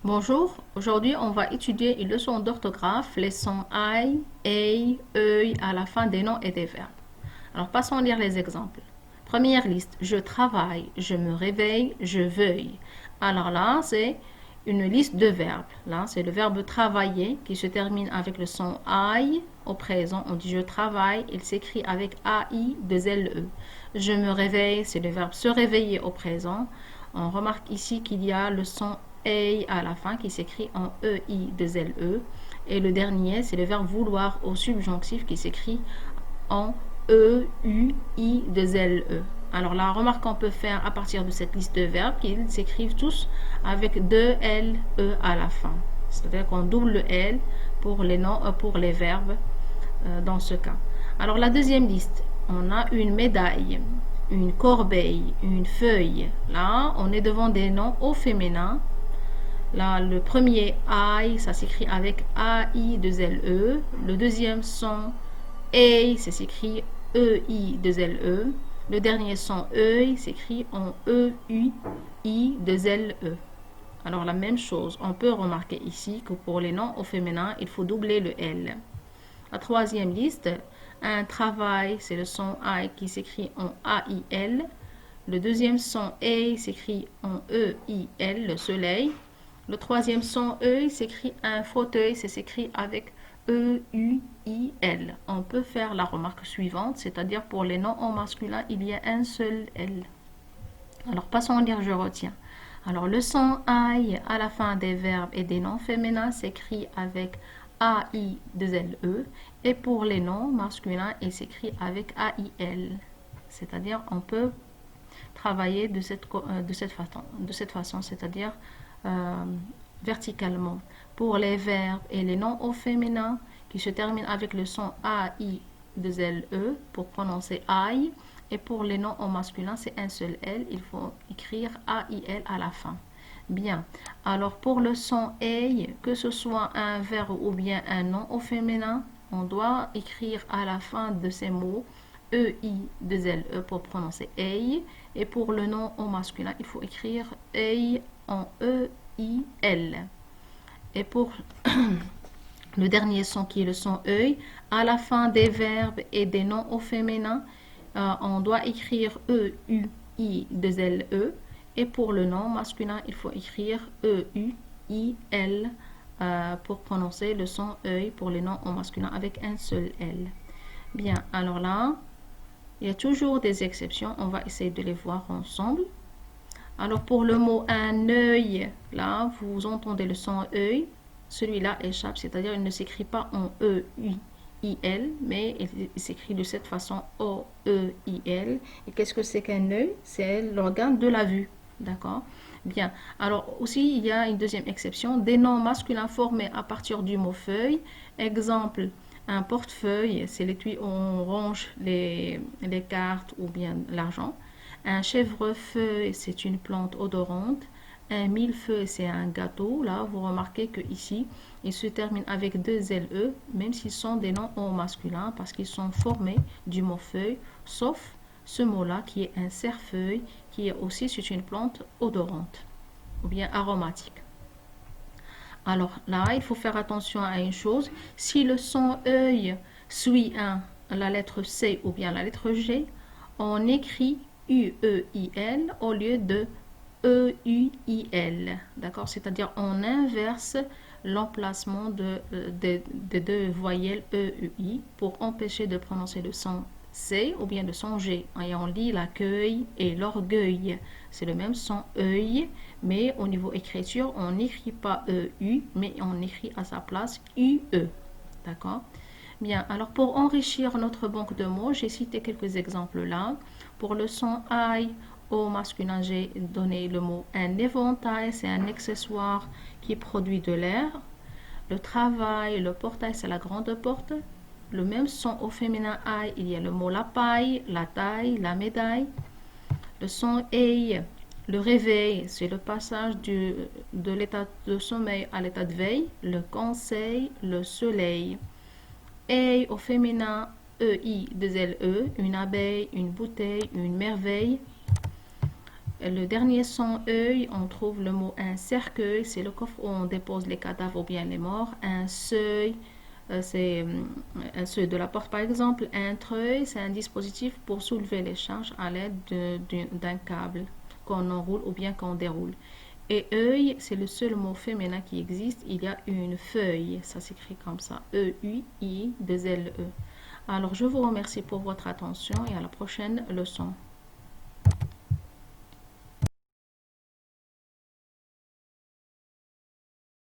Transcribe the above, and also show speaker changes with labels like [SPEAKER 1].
[SPEAKER 1] Bonjour, aujourd'hui on va étudier une leçon d'orthographe, les sons I, EI, EUI à la fin des noms et des verbes. Alors passons lire les exemples. Première liste, je travaille, je me réveille, je veuille. Alors là, c'est une liste de verbes. Là, c'est le verbe travailler qui se termine avec le son I. Au présent, on dit je travaille, il s'écrit avec AI de LE. Je me réveille, c'est le verbe se réveiller au présent. On remarque ici qu'il y a le son A à la fin qui s'écrit en EI de LE. Et le dernier, c'est le verbe vouloir au subjonctif qui s'écrit en EUI de LE. Alors la remarque qu'on peut faire à partir de cette liste de verbes, qu'ils s'écrivent tous avec deux LE à la fin. C'est-à-dire qu'on double le L pour les noms, pour les verbes dans ce cas. Alors la deuxième liste, on a une médaille, une corbeille, une feuille. Là, on est devant des noms au féminin. Là, le premier I, ça s'écrit avec AI de LE. Le deuxième son A, ça s'écrit EI de LE. Le dernier son E s'écrit en EUI de LE. Alors la même chose, on peut remarquer ici que pour les noms au féminin, il faut doubler le L. La troisième liste, un travail, c'est le son I qui s'écrit en AIL. Le deuxième son A s'écrit en EIL, le soleil. Le troisième son E s'écrit un fauteuil, c'est s'écrit avec EUIL. On peut faire la remarque suivante, c'est-à-dire pour les noms en masculin, il y a un seul L. Alors passons à lire, je retiens. Alors le son I à la fin des verbes et des noms féminins s'écrit avec AI de LE et pour les noms masculins, il s'écrit avec AIL. C'est-à-dire on peut travailler de cette façon, c'est-à-dire verticalement. Pour les verbes et les noms au féminin qui se terminent avec le son AI de LE pour prononcer I. Et pour les noms au masculin, c'est un seul L. Il faut écrire AIL à la fin. Bien. Alors pour le son A, que ce soit un verbe ou bien un nom au féminin, on doit écrire à la fin de ces mots EI de LE pour prononcer A. Et pour le nom au masculin, il faut écrire A en EIL. Et pour le dernier son qui est le son E, à la fin des verbes et des noms au féminin, on doit écrire EUI de LE. Et pour le nom masculin, il faut écrire EUIL pour prononcer le son E pour les noms au masculin avec un seul L. Bien, alors là, il y a toujours des exceptions. On va essayer de les voir ensemble. Alors pour le mot un œil, là, vous entendez le son œil. Celui-là échappe, c'est-à-dire il ne s'écrit pas en E-U-I-L, mais il s'écrit de cette façon O-E-I-L. Et qu'est-ce que c'est qu'un œil? C'est l'organe de la vue. D'accord? Bien. Alors aussi, il y a une deuxième exception. Des noms masculins formés à partir du mot feuille. Exemple, un portefeuille, c'est l'étui où on range les cartes ou bien l'argent. Un chèvrefeuille, c'est une plante odorante. Un millefeuille, c'est un gâteau. Là, vous remarquez que ici, ils se terminent avec deux LE, même s'ils sont des noms au masculin, parce qu'ils sont formés du mot feuille, sauf ce mot-là qui est un cerfeuil, qui est aussi c'est une plante odorante ou bien aromatique. Alors là, il faut faire attention à une chose. Si le son œil suit la lettre C ou bien la lettre G, on écrit U-E-I-L au lieu de E-U-I-L. D'accord? C'est-à-dire on inverse l'emplacement des deux voyelles E-U-I pour empêcher de prononcer le son C ou bien le son G. Et on lit l'accueil et l'orgueil. C'est le même son œil, mais au niveau écriture, on n'écrit pas E-U, mais on écrit à sa place U-E. D'accord? Bien, alors pour enrichir notre banque de mots, j'ai cité quelques exemples là. Pour le son I au masculin, j'ai donné le mot un éventail, c'est un accessoire qui produit de l'air. Le travail, le portail, c'est la grande porte. Le même son au féminin I, il y a le mot la paille, la taille, la médaille. Le son A, le réveil, c'est le passage de l'état de sommeil à l'état de veille. Le conseil, le soleil. A au féminin, EI, 2 LE, une abeille, une bouteille, une merveille. Le dernier son œil, on trouve le mot un cercueil, c'est le coffre où on dépose les cadavres ou bien les morts. Un seuil, c'est un seuil de la porte par exemple. Un treuil, c'est un dispositif pour soulever les charges à l'aide d'un câble qu'on enroule ou bien qu'on déroule. Et œil, c'est le seul mot féminin qui existe. Il y a une feuille, ça s'écrit comme ça, E-U-I-2-L-E. Alors je vous remercie pour votre attention et à la prochaine leçon.